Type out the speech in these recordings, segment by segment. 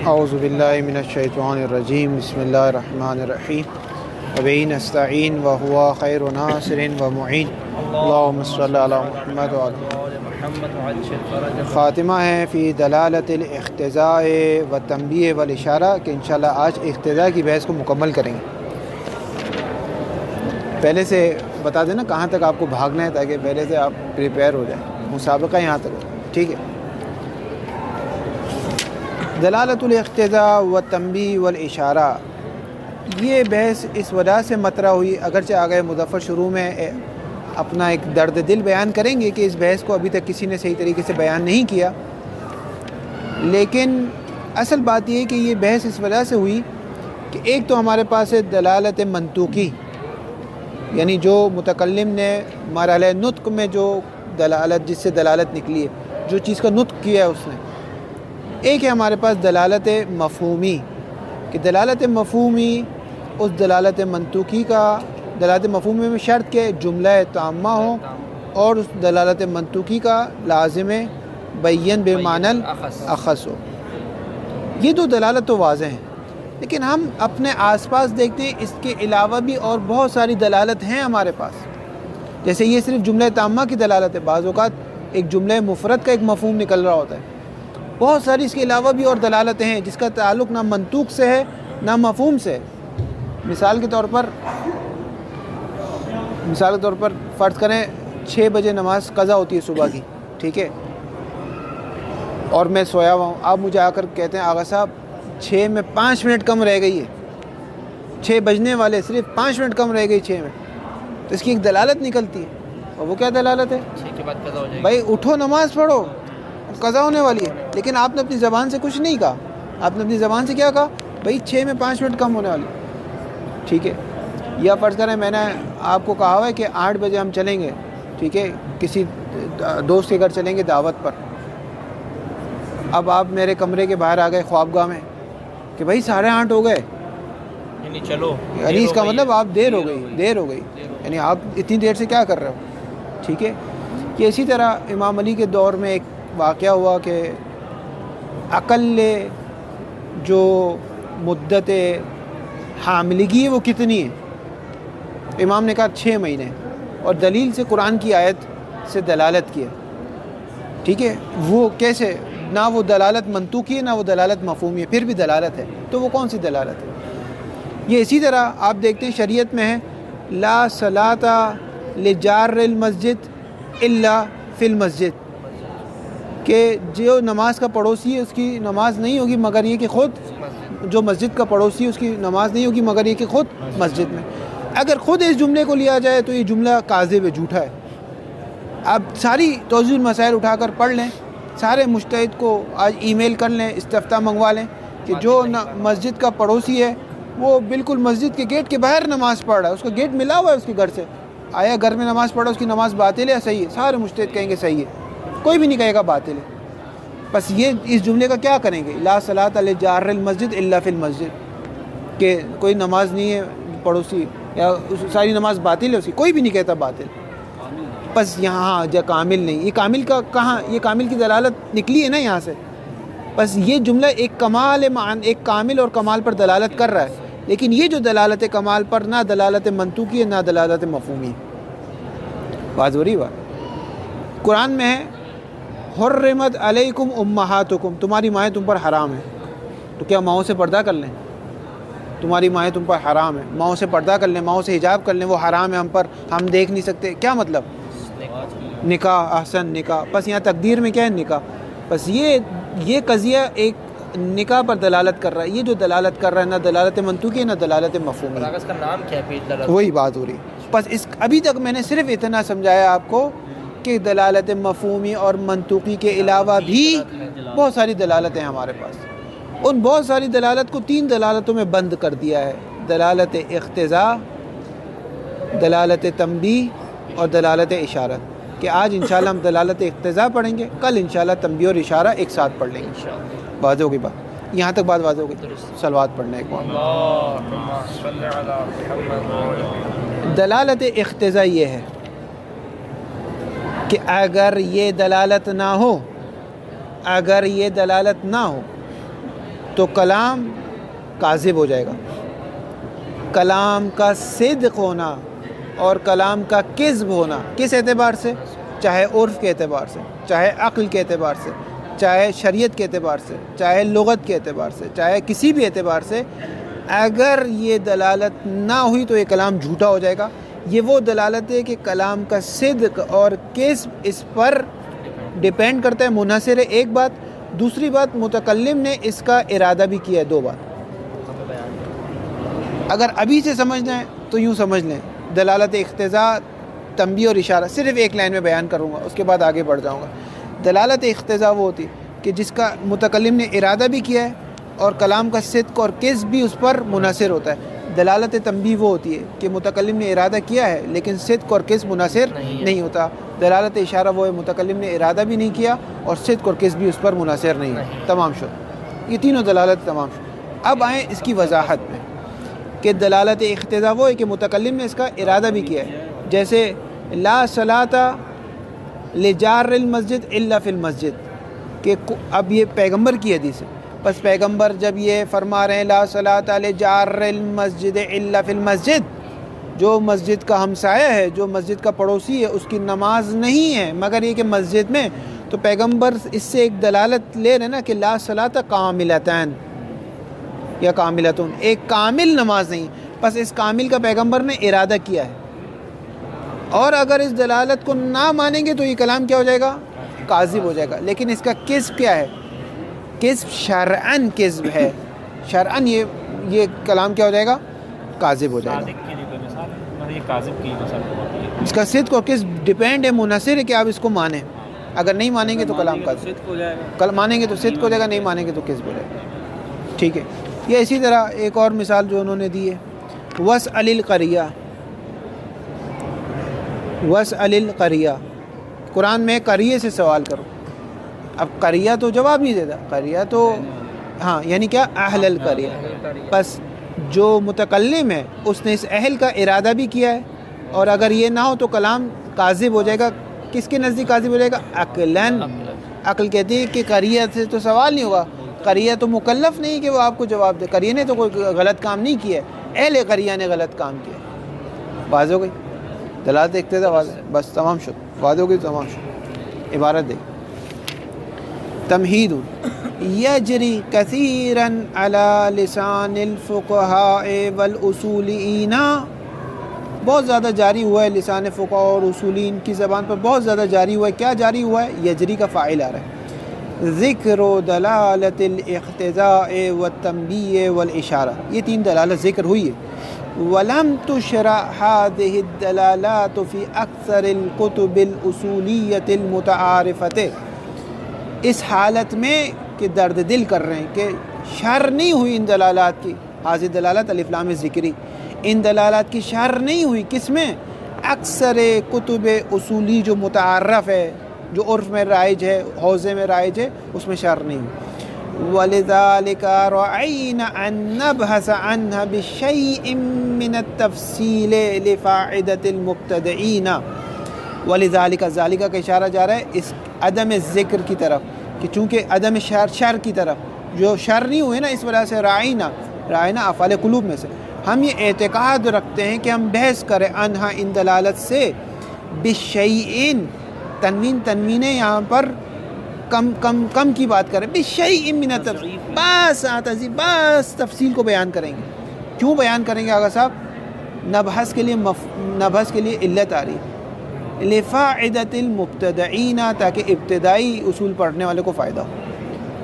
اعوذ باللہ من الشیطان الرجیم بسم اللہ الرحمن الرحیم وبہ نستعین وہو خیر ناصر ومعین اللہم صلی علی محمد وعلی خاتمہ ہے فی دلالت الاقتضاء والتنبیہ والاشارہ کہ انشاءاللہ آج اقتضاء کی بحث کو مکمل کریں گے۔ پہلے سے بتا دینا کہاں تک آپ کو بھاگنا ہے تاکہ پہلے سے آپ پریپیئر ہو جائیں، مسابقہ یہاں تک ہو، ٹھیک ہے۔ دلالت الاقتضاء والتنبیہ والاشارہ، یہ بحث اس وجہ سے مطرح ہوئی، اگرچہ آگے مظفر شروع میں اپنا ایک درد دل بیان کریں گے کہ اس بحث کو ابھی تک کسی نے صحیح طریقے سے بیان نہیں کیا، لیکن اصل بات یہ ہے کہ یہ بحث اس وجہ سے ہوئی کہ ایک تو ہمارے پاس ہے دلالت منطوقی، یعنی جو متکلم نے مرحلہ نطق میں جو دلالت، جس سے دلالت نکلی ہے، جو چیز کا نطق کیا ہے اس نے۔ ایک ہے ہمارے پاس دلالت مفہومی، کہ دلالت مفہومی اس دلالت منطوقی کا، دلالت مفہومی میں شرط کہ جملہ تامہ ہو اور اس دلالت منطوقی کا لازم بین بمعنی الاخص ہو۔ یہ دو دلالت تو واضح ہیں، لیکن ہم اپنے آس پاس دیکھتے ہیں اس کے علاوہ بھی اور بہت ساری دلالت ہیں ہمارے پاس۔ جیسے یہ صرف جملہ تامہ کی دلالت ہے، بعض اوقات ایک جملہ مفرد کا ایک مفہوم نکل رہا ہوتا ہے، بہت ساری اس کے علاوہ بھی اور دلالتیں ہیں جس کا تعلق نہ منطوق سے ہے نہ مفہوم سے ہے۔ مثال کے طور پر فرض کریں 6 بجے نماز قضا ہوتی ہے صبح کی، ٹھیک ہے، اور میں سویا ہوا ہوں، آپ مجھے آ کر کہتے ہیں آغا صاحب 6 میں 5 منٹ کم رہ گئی ہے، 6 بجنے والے، صرف 5 منٹ کم رہ گئی 6 میں، تو اس کی ایک دلالت نکلتی ہے، اور وہ کیا دلالت ہے؟ 6 کے بعد قضا ہو جائے گی، بھائی اٹھو نماز پڑھو، قضا ہونے والی ہے، لیکن آپ نے اپنی زبان سے کچھ نہیں کہا، آپ نے اپنی زبان سے کیا کہا؟ بھائی 6 میں 5 منٹ کم ہونے والی، ٹھیک ہے۔ یا فرض کریں میں نے آپ کو کہا ہوا ہے کہ 8 بجے ہم چلیں گے، ٹھیک ہے، کسی دوست کے گھر چلیں گے دعوت پر، اب آپ میرے کمرے کے باہر آ گئے خوابگاہ میں کہ بھائی 8:30 ہو گئے، یعنی چلو، یعنی اس کا مطلب آپ دیر ہو گئی، یعنی آپ اتنی دیر سے کیا کر رہے ہو، ٹھیک ہے۔ کہ اسی طرح امام علی کے دور میں ایک واقعہ ہوا کہ اقل جو مدت حاملگی ہے وہ کتنی ہے؟ امام نے کہا 6 مہینے، اور دلیل سے قرآن کی آیت سے دلالت کی ہے، ٹھیک ہے۔ وہ کیسے؟ نہ وہ دلالت منطوقی ہے نہ وہ دلالت مفہومی ہے، پھر بھی دلالت ہے، تو وہ کون سی دلالت ہے؟ یہ اسی طرح آپ دیکھتے ہیں شریعت میں ہے لا صلاۃ لجار المسجد الا فی المسجد، کہ جو نماز کا پڑوسی ہے اس کی نماز نہیں ہوگی مگر یہ کہ خود، جو مسجد کا پڑوسی ہے اس کی نماز نہیں ہوگی مگر یہ کہ خود مسجد میں۔ اگر خود اس جملے کو لیا جائے تو یہ جملہ کاذب ہے، جھوٹا ہے۔ آپ ساری توضیح المسائل اٹھا کر پڑھ لیں، سارے مجتہد کو آج ای میل کر لیں، استفتاء منگوا لیں کہ جو مسجد کا پڑوسی ہے وہ بالکل مسجد کے گیٹ کے باہر نماز پڑھ رہا ہے، اس کا گیٹ ملا ہوا ہے اس کے گھر سے، آیا گھر میں نماز پڑھا، اس کی نماز باطل ہے یا صحیح ہے؟ سارے مجتہد کہیں گے صحیح ہے، کوئی بھی نہیں کہے گا باطل ہے۔ بس یہ اس جملے کا کیا کریں گے؟ لا صلاۃ لجار المسجد الا فی المسجد، کہ کوئی نماز نہیں ہے پڑوسی، یا ساری نماز باطل ہے اس کی، کوئی بھی نہیں کہتا باطل۔ بس یہاں جو کامل نہیں، یہ کامل کا کہاں، یہ کامل کی دلالت نکلی ہے نا یہاں سے۔ بس یہ جملہ ایک کمال، ایک کامل اور کمال پر دلالت کر رہا ہے، لیکن یہ جو دلالت کمال پر نہ دلالت منطوقی ہے نہ دلالت مفہومی۔ بات ہو رہی بات؟ قرآن میں ہے حرمت علیکم امہاتکم، تمہاری مائیں تم پر حرام ہیں، تو کیا ماؤں سے پردہ کر لیں؟ تمہاری مائیں تم پر حرام ہیں، ماؤں سے پردہ کر لیں، ماؤں سے حجاب کر لیں، وہ حرام ہے ہم پر، ہم دیکھ نہیں سکتے، کیا مطلب؟ نکاح، احسن نکاح، بس یہاں تقدیر میں کیا ہے؟ نکاح۔ بس یہ قضیہ ایک نکاح پر دلالت کر رہا ہے، یہ جو دلالت کر رہا ہے نہ دلالت منطوقی ہے نہ دلالت مفہومی، اس کا نام کیا ہے؟ وہی بات ہو رہی۔ بس ابھی تک میں نے صرف اتنا سمجھایا آپ کو کہ دلالت مفہومی اور منطوقی کے علاوہ بھی بہت ساری دلالتیں ہیں ہمارے پاس، ان بہت ساری دلالت کو 3 دلالتوں میں بند کر دیا ہے، دلالت اقتضاء، دلالت تنبیہ اور دلالت اشارت، کہ آج انشاءاللہ ہم دلالت اقتضاء پڑھیں گے، کل انشاءاللہ تنبیہ اور اشارہ ایک ساتھ پڑھ لیں گے۔ واضح ہوگی بات؟ یہاں تک بات واضح ہوگی؟ صلوات پڑھنا ایک بار۔ دلالت اقتضاء یہ ہے کہ اگر یہ دلالت نہ ہو تو کلام کاذب ہو جائے گا. کلام کا صدق ہونا اور کلام کا کذب ہونا کس اعتبار سے؟ چاہے عرف کے اعتبار سے، چاہے عقل کے اعتبار سے، چاہے شریعت کے اعتبار سے، چاہے لغت کے اعتبار سے، چاہے کسی بھی اعتبار سے، اگر یہ دلالت نہ ہوئی تو یہ کلام جھوٹا ہو جائے گا. یہ وہ دلالت ہے کہ کلام کا صدق اور کذب اس پر ڈیپینڈ کرتا ہے، منحصر ہے. ایک بات. دوسری بات، متکلم نے اس کا ارادہ بھی کیا ہے. دو بات. اگر ابھی سے سمجھنا ہے تو یوں سمجھ لیں، دلالت اقتضاء، تنبیہ اور اشارہ صرف ایک لائن میں بیان کروں گا، اس کے بعد آگے بڑھ جاؤں گا. دلالت اقتضاء وہ ہوتی کہ جس کا متکلم نے ارادہ بھی کیا ہے اور کلام کا صدق اور کذب بھی اس پر منحصر ہوتا ہے. دلالت تنبیہ وہ ہوتی ہے کہ متکلم نے ارادہ کیا ہے لیکن صدق اور کذب منحصر نہیں ہوتا. دلالت اشارہ وہ ہے متکلم نے ارادہ بھی نہیں کیا اور صدق اور کذب بھی اس پر منحصر نہیں ہے. تمام شد. یہ تینوں دلالت تمام شد. اب آئیں اس کی وضاحت میں کہ دلالت اقتضاء وہ ہے کہ متکلم نے اس کا ارادہ بھی کیا ہے. جیسے لا صلاۃ لجار المسجد الا فی المسجد، کہ اب یہ پیغمبر کی حدیث ہے. بس پیغمبر جب یہ فرما رہے ہیں لا صلاۃ لجار المسجد الا فی المسجد، جو مسجد کا ہمسایہ ہے، جو مسجد کا پڑوسی ہے، اس کی نماز نہیں ہے مگر یہ کہ مسجد میں، تو پیغمبر اس سے ایک دلالت لے رہے نا کہ لا صلاۃ کاملتین یا کاملتون، ایک کامل نماز نہیں. بس اس کامل کا پیغمبر نے ارادہ کیا ہے. اور اگر اس دلالت کو نہ مانیں گے تو یہ کلام کیا ہو جائے گا؟ کاذب ہو جائے گا. لیکن اس کا کذب کیا ہے؟ کذب شرعاً کذب ہے. شرعاً یہ کلام کیا ہو جائے گا؟ کاذب ہو جائے گا. اس کا صدق اور کذب ڈیپینڈ ہے، منحصر ہے کہ آپ اس کو مانیں. اگر نہیں مانیں گے تو کلام کاذب، مانیں گے تو صدق ہو جائے گا، نہیں مانیں گے تو کذب ہو جائے گا. ٹھیک ہے. یہ اسی طرح ایک اور مثال جو انہوں نے دی ہے، وَاسْأَلِ الْقَرْيَةَ. وَاسْأَلِ الْقَرْيَةَ، قرآن میں قریے سے سوال کرو. اب قریہ تو جواب نہیں دیتا، قریہ تو ہاں یعنی کیا؟ اہل القریہ. بس جو متکلم ہے اس نے اس اہل کا ارادہ بھی کیا ہے، اور اگر یہ نہ ہو تو کلام کاذب ہو جائے گا. کس کے نزدیک کاذب ہو جائے گا؟ عقلاً. عقل کہتی ہے کہ قریہ سے تو سوال نہیں ہوگا، قریہ تو مکلف نہیں کہ وہ آپ کو جواب دے، قریہ نے تو کوئی غلط کام نہیں کیا ہے، اہل قریہ نے غلط کام کیا. واضح ہو گئی دلالت اقتضاء؟ واضح. بس تمام شد. واضح ہو گئی تمام شد. عبارت دے تمہید یجری کثیرا علی لسان الفقہاء والاصولین، بہت زیادہ جاری ہوا ہے لسان فقہاء اور اصولین کی زبان پر، بہت زیادہ جاری ہوا ہے. کیا جاری ہوا ہے؟ یجری کا فاعل آ رہا ہے. ذکر و دلالت الاقتضاء والتنبیہ والاشارہ، یہ تین دلالت ذکر ہوئی ہے. وَلَمْ تُشْرَعْ هَذِهِ الدَّلَالَاتُ فِي أَكْثَرِ الْكُتُبِ الْأُصُولِيَّةِ الْمُتَعَارِفَةِ، اس حالت میں کہ درد دل کر رہے ہیں کہ شرح نہیں ہوئی ان دلالات کی. حاضر دلالت الف لام ذکری، ان دلالات کی شرح نہیں ہوئی. کس میں؟ اکثر کتب اصولی جو متعارف ہے، جو عرف میں رائج ہے، حوزے میں رائج ہے، اس میں شرح نہیں ہوئی. وَلِذَلِكَ رَأَيْنَا أَن نَّبْحَثَ عَنْهَا بِشَيْءٍ مِّنَ التَّفْصِيلِ لِفَائِدَةِ الْمُبْتَدِئِينَ. وَلِذَلِكَ، ذَلِكَ کا اشارہ جا رہا ہے اس عدم ذکر کی طرف، کہ چونکہ عدم شر کی طرف جو شر نہیں ہوئے نا، اس وجہ سے رائنا افعال قلوب میں سے ہم یہ اعتقاد رکھتے ہیں کہ ہم بحث کریں انہا ان دلالت سے، بشیئن، تنوین یہاں پر کم کی بات کریں، بشیئن من التفصیل، بس تفصیل کو بیان کریں گے. کیوں بیان کریں گے آغا صاحب؟ نبحث کے لیے علت آ رہی ہے، لفائدۃ المبتدئین، تاکہ ابتدائی اصول پڑھنے والے کو فائدہ ہو.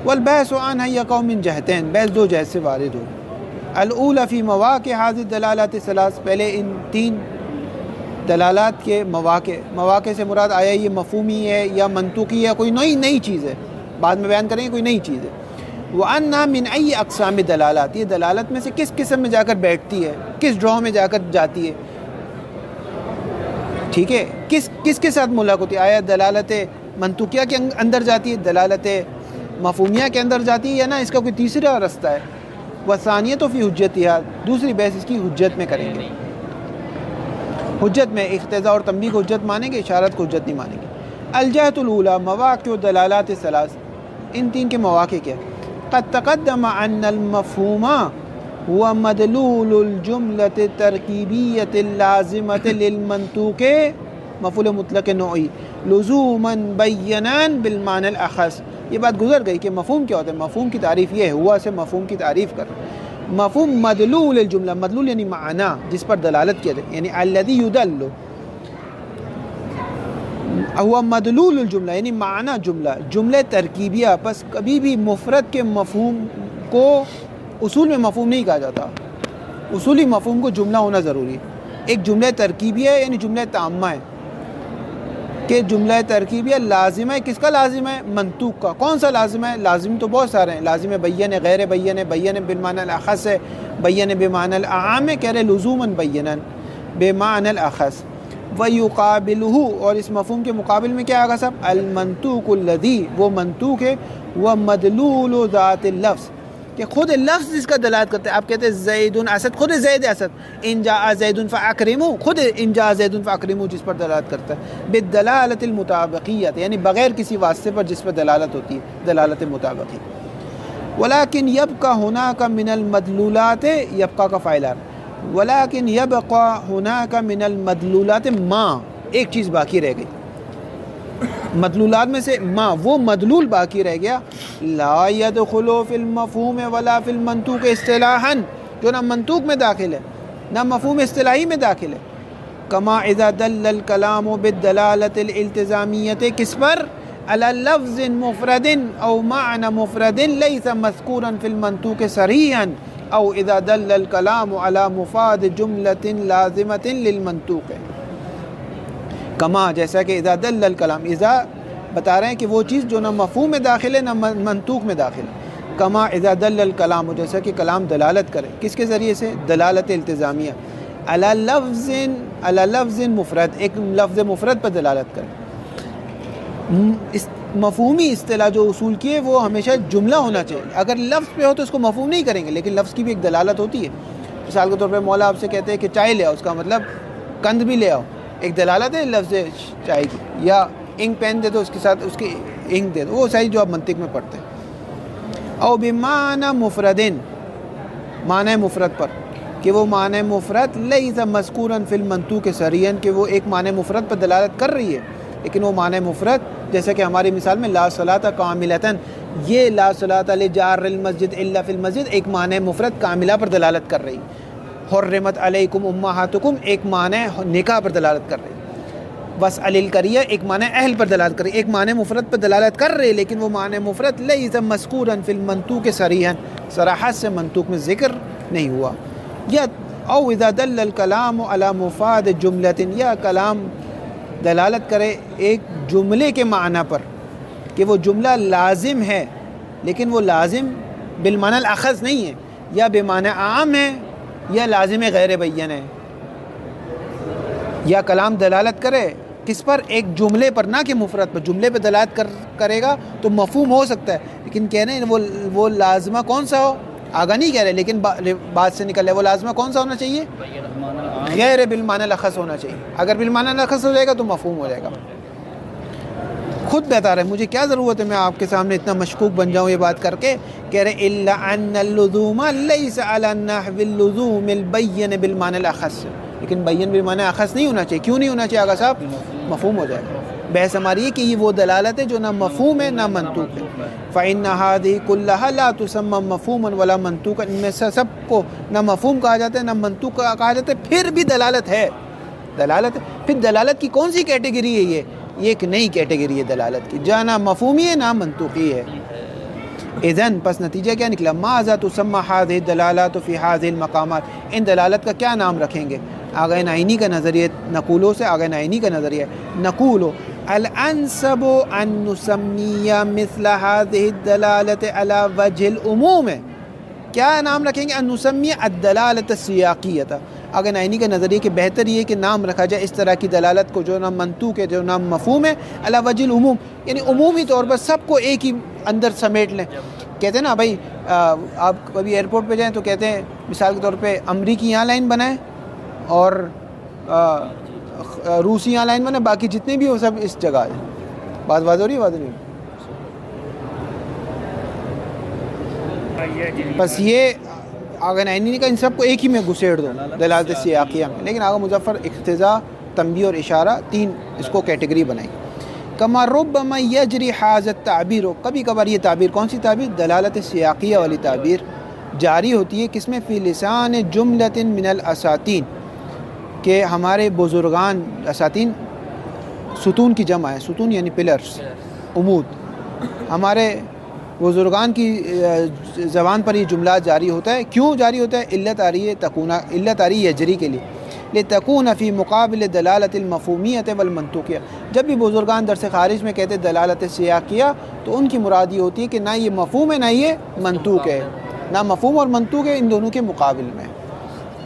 والبحث عنہا یقع من جہتین، بحث دو جہت سے وارد ہو. الاولی فی مواقع هذه الدلالات الثلاث، پہلے ان تین دلالات کے مواقع سے مراد آیا یہ مفہومی ہے یا منطوقی ہے، کوئی نئی چیز ہے، بعد میں بیان کریں گے کوئی نئی چیز ہے. وَأَنَّا مِنْ أَيِّ أَقْسَامِ دلالات، یہ دلالت میں سے کس قسم میں جا کر بیٹھتی ہے، کس ڈرا میں جا کر جاتی ہے. ٹھیک ہے، کس کے ساتھ ملاق ہوتی ہے؟ آیا دلالت منطوقیہ کے اندر جاتی ہے، دلالت مفہومیہ کے اندر جاتی ہے، یا نہ اس کا کوئی تیسرا رستہ ہے. وثانیہ تو فی حجتھا، دوسری بحث اس کی حجت میں کریں گے. حجت میں اقتضاء اور تنبیہ کو حجت مانیں گے، اشارت کو حجت نہیں مانیں گے. الجہت الاولی مواقع دلالات الثلاث، ان تین کے مواقع کیا؟ فقد تقدم ان المفہوم هو مدلول الجملة الترکیبیة اللازمة للمنطوق مفعول مطلق نوعی لزوما بینا بالمعنى الاخص. یہ بات گزر گئی کہ مفہوم کیا ہوتا ہے. مفہوم کی تعریف یہ ہے، ہوا سے مفہوم کی تعریف کر رہے ہیں. مفہوم مدلول الجملہ، مدلول یعنی معنی جس پر دلالت کیا جائے، یعنی الذی یدل، ہوا مدلول الجملہ یعنی معنی جملہ، جملے ترکیبیہ. پس کبھی بھی مفرد کے مفہوم کو اصول میں مفہوم نہیں کہا جاتا، اصولی مفہوم کو جملہ ہونا ضروری ہے. ایک جملہ ترکیبیہ ہے یعنی جملہ تامہ ہے، کہ جملہ ترکیبیہ لازم ہے. کس کا لازم ہے؟ منطوق کا. کون سا لازم ہے؟ لازم تو بہت سارے ہیں. لازم ہے بیّن ہے، غیر بیّن ہے، بیّن بالمعنی الاخص ہے، بیّن بمعنی الاعم ہے. کہہ رہے لزوما بیّنا بمعنی الاخص. وَيُقَابِلُهُ، اور اس مفہوم کے مقابل میں کیا آگا صاحب؟ المنطوق الذی، وہ منطوق ہے، وَمَدْلُولُ ذات اللفظ، کہ خود لفظ جس کا دلالت کرتے ہیں. آپ کہتے ہیں زید اسد، خود زید اسد. ان جاء زید فاکرموا، خود ان جاء زید فاکرموا جس پر دلالت کرتا ہے. بالدلالۃ المطابقیت، یعنی بغیر کسی واسطے پر جس پر دلالت ہوتی ہے، دلالت مطابقی. ولیکن یبقى هناك من المدلولات، یبقى کا فاعل ہے، ولیکن یبقى هناك من المدلولات ما، ایک چیز باقی رہ گئی مدلولات میں سے، ما، وہ مدلول باقی رہ گیا. لا يدخل فی المفہوم ولا فی المنطوق اصطلاحا، جو نہ منطوق میں داخل ہے نہ مفہوم اصطلاحی میں داخل ہے. کما اذا دل الکلام بالدلالۃ الالتزامیۃ، کس پر؟ علی لفظ مفرد او معنی مفرد لیس مذکورا فی المنطوق صریحا، او اذا دل الکلام علی مفاد جملۃ لازمۃ للمنطوق. کما، جیسا کہ اذا دل الکلام، اذا بتا رہے ہیں کہ وہ چیز جو نہ مفہوم میں داخل ہے نہ منطوق میں داخل ہے. کما اذا دل الکلام، جیسا کہ کلام دلالت کرے، کس کے ذریعے سے؟ دلالت التزامیہ. علی لفظ مفرد، ایک لفظ مفرد پر دلالت کرے. مفہومی اصطلاح جو اصول کی ہے وہ ہمیشہ جملہ ہونا چاہیے. اگر لفظ پہ ہو تو اس کو مفہوم نہیں کریں گے، لیکن لفظ کی بھی ایک دلالت ہوتی ہے. مثال کے طور پہ مولا آپ سے کہتے ہیں کہ چائے لے آؤ، اس کا مطلب کند بھی لے آؤ، ایک دلالت ہے لفظ چائے کی. یا انک پین دے دو، اس کے ساتھ اس کی انک دے دو، وہ صحیح جو آپ منطق میں پڑھتے ہیں. او بمعنی مفردن، معنی مفرد پر، کہ وہ معنی مفرد لیس مذکورا فی المنطوق صریحا، کہ وہ ایک معنی مفرد پر دلالت کر رہی ہے، لیکن وہ معنی مفرد، جیسا کہ ہماری مثال میں لا صلاۃ کاملۃ، یہ لا صلاۃ لجار المسجد الا فی المسجد ایک معنی مفرد کاملہ پر دلالت کر رہی. حرمت علیکم امہاتکم ایک معنی نکاح پر دلالت کر رہی. واسأل القریہ ایک معنی اہل پر دلالت کر رہی. ایک معنی مفرد پر دلالت کر رہی، لیکن وہ معنی مفرد لیس مذکورا فی المنطوق صریحا، صراحت سے منطوق میں ذکر نہیں ہوا. یا او اذا دل الکلام علی مفاد جملۃ، یا کلام دلالت کرے ایک جملے کے معنی پر کہ وہ جملہ لازم ہے، لیکن وہ لازم بالمعنی الاخذ نہیں ہے، یا بمعنی عام ہے، یا لازم غیر بیان ہے. یا کلام دلالت کرے کس پر؟ ایک جملے پر، نہ کہ مفرد پر. جملے پہ دلالت کرے گا تو مفہوم ہو سکتا ہے، لیکن کہہ رہے ہیں وہ لازمہ کون سا ہو، آگا نہیں کہہ رہے، لیکن بات سے نکل رہا ہے وہ لازمہ کون سا ہونا چاہیے؟ غیر بالمعنی الاخص ہونا چاہیے. اگر بالمعنی الاخص ہو جائے گا تو مفہوم ہو جائے گا. خود بتا رہے ہیں، مجھے کیا ضرورت ہے میں آپ کے سامنے اتنا مشکوک بن جاؤں یہ بات کر کے. کہہ رہے الا ان اللزوم لیس علی النحو اللزوم البین بالمعنی الاخص، لیکن بیان بالمعنی اخص نہیں ہونا چاہیے. کیوں نہیں ہونا چاہیے آگا صاحب؟ مفہوم ہو جائے گا. بحث ہماری ہے کہ یہ وہ دلالت ہے جو نہ مفہوم ہے نہ منطوق ہے. فإن هذه كلها لا تسمى مفہوما ولا منطوقا، ان میں سے سب کو نہ مفہوم کہا جاتا ہے نہ منطوق کہا جاتا ہے، پھر بھی دلالت ہے. دلالت ہے. پھر دلالت کی کون سی کیٹیگری ہے؟ یہ ایک نئی کیٹیگری ہے دلالت کی، جہاں نہ مفہومی ہے نہ منطوقی ہے. اذن پس نتیجہ کیا نکلا؟ ماذا تسمى هذه الدلالات في هذه المقامات، ان دلالت کا کیا نام رکھیں گے؟ آغا نعینی کا نظریہ، نقولوں سے آغا نعینی کا نظریہ نقولو الانسب ان نسمی مثل هذه الدلالة على وجه العموم، کیا نام رکھیں گے؟ ان نسمی الدلالة السیاقیۃ. آغا نعینی کا نظریہ کہ بہتر یہ کہ نام رکھا جائے اس طرح کی دلالت کو جو نہ منطوق ہے جو نہ مفہوم ہے، على وجه العموم، یعنی عمومی طور پر سب کو ایک ہی اندر سمیٹ لیں. کہتے ہیں نا بھائی، آپ کبھی ایئرپورٹ پہ جائیں تو کہتے ہیں مثال کے طور پہ امریکی یہاں لائن بنائیں اور روسی یہاں لائن بنائیں، باقی جتنے بھی ہو سب اس جگہ ہے. بات ہو رہی ہے؟ بات نہیں. بس یہ آغا نعینی نے کہا ان سب کو ایک ہی میں گھسیڑ دو دلالت سیاقیہ میں، لیکن آغا مظفر اقتضاء، تنبیہ اور اشارہ 3 اس کو کیٹیگری بنائی. کما ربما یجری حاذ التعبیر، کبھی کبھار یہ تعبیر، کون سی تعبیر؟ دلالت سیاقیہ والی تعبیر جاری ہوتی ہے کس میں؟ فی لسان جملۃ من الاساتین، کہ ہمارے بزرگان، اساتین ستون کی جمع ہے، ستون یعنی پلرز، عمود، ہمارے بزرگان کی زبان پر یہ جملہ جاری ہوتا ہے. کیوں جاری ہوتا ہے؟ علت آ رہی ہے تکونا، علت آ رہی ہے یجری کے لیے، لتکون فی مقابل دلالت المفہومیۃ والمنطوقیہ. جب بھی بزرگان درس خارج میں کہتے دلالت سیاقیہ تو ان کی مراد یہ ہوتی ہے کہ نہ یہ مفہوم ہے نہ یہ منطوق ہے، نہ مفہوم اور منطوق ہے، ان دونوں کے مقابل میں.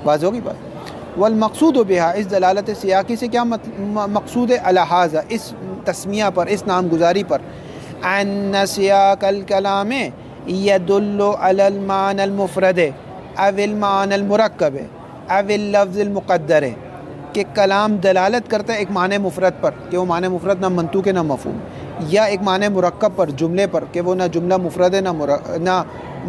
واضح ہوگی بات. والمقصود بہا، اس دلالت سیاقی سے کیا مقصود ہے؟ الحاظہ، اس تسمیہ پر، اس نامگزاری پر، ان سیاق الکلام یدل علی المعنی المفرد او المعنی المرکب او اللفظ المقدر، کہ کلام دلالت کرتا ہے ایک معنی مفرد پر، کہ وہ معنی مفرد نہ منطوق ہے نہ مفہوم، یا ایک معنی مرکب پر، جملے پر، کہ وہ نہ جملہ مفرد ہے نہ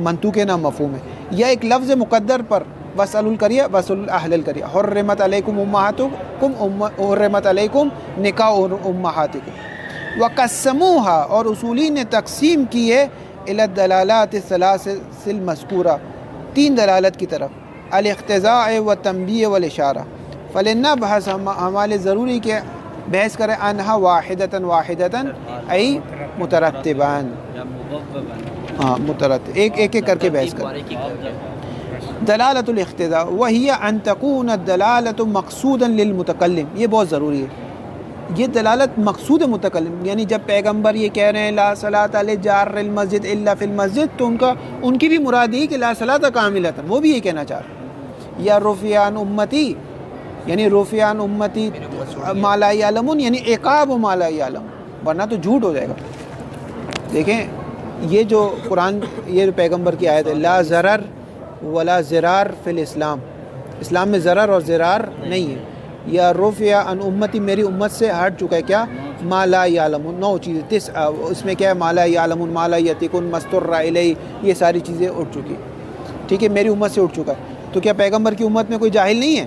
منطوق ہے نہ مفہوم ہے، یا ایک لفظ مقدر پر، وَاسْأَلُوا الْقَرْيَةَ وَاسْأَلُوا أَهْلَ الْقَرْيَةِ حُرِّمَتْ عَلَيْكُمْ أُمَّهَاتُكُمْ حُرِّمَتْ عَلَيْكُمْ نِكَاحُ أُمَّهَاتِكُمْ. وَقَسَّمُوهَا، اور اصولین نے تقسیم کی ہے إِلَى الدَّلَالَاتِ الثَّلَاثِ الْمَذْكُورَةِ، 3 دلالت کی طرف، الاقتضاء والتنبیہ والاشارہ. فلنبحث، ہمارے ضروری کہ بحث کریں، انہا واحدتاً واحدتاً ای مترتباً، ہاں مترتب، ایک ایک کر کے بحث کریں. دلالت الاقتضاء وہی ان تکون الدلالت مقصودا للمتکلم، یہ بہت ضروری ہے. یہ دلالت مقصود متکلم، یعنی جب پیغمبر یہ کہہ رہے ہیں لا صلاۃ لجار المسجد الا فی المسجد، تو ان کی بھی مراد یہ کہ لا صلاۃ کاملۃ، وہ بھی یہ کہنا چاہ رہے ہیں. یا رفع عن امتی، یعنی رفع عن امتی ما لا یعلمون، یعنی عقاب ما لا یعلم، ورنہ تو جھوٹ ہو جائے گا. دیکھیں یہ جو قرآن، یہ جو پیغمبر کی آیت ہے، لا ضرر ولا زرار فی الاسلام، اسلام میں ضرر اور زرار نہیں ہے. یا رفع عن امتی، میری امت سے ہٹ چکا ہے کیا؟ ما لا یعلمون، 9 چیزیں، اس میں کیا ہے؟ ما لا یعلمون، ما لا یتقون، مستر الیہ، یہ ساری چیزیں اٹھ چکی، ٹھیک ہے، میری امت سے اٹھ چکا ہے. تو کیا پیغمبر کی امت میں کوئی جاہل نہیں ہے؟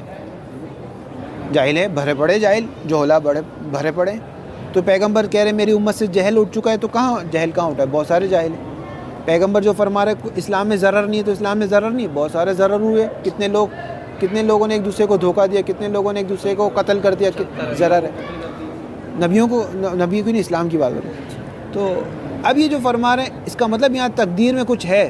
جاہل ہے، بھرے پڑے جاہل، جہلا بھرے پڑے. تو پیغمبر کہہ رہے میری امت سے جہل اٹھ چکا ہے، تو کہاں جہل کہاں اٹھا ہے؟ بہت سارے جاہل ہیں. پیغمبر جو فرما رہے اسلام میں ضرر نہیں ہے، تو اسلام میں ضرر نہیں ہے، بہت سارے ضرر ہوئے. کتنے لوگوں نے ایک دوسرے کو دھوکہ دیا، کتنے لوگوں نے ایک دوسرے کو قتل کر دیا، ضرر ہے. نبیوں کی نہیں، اسلام کی بات ہو رہی ہے. تو اب یہ جو فرما رہے ہیں، اس کا مطلب یہاں تقدیر میں کچھ ہے،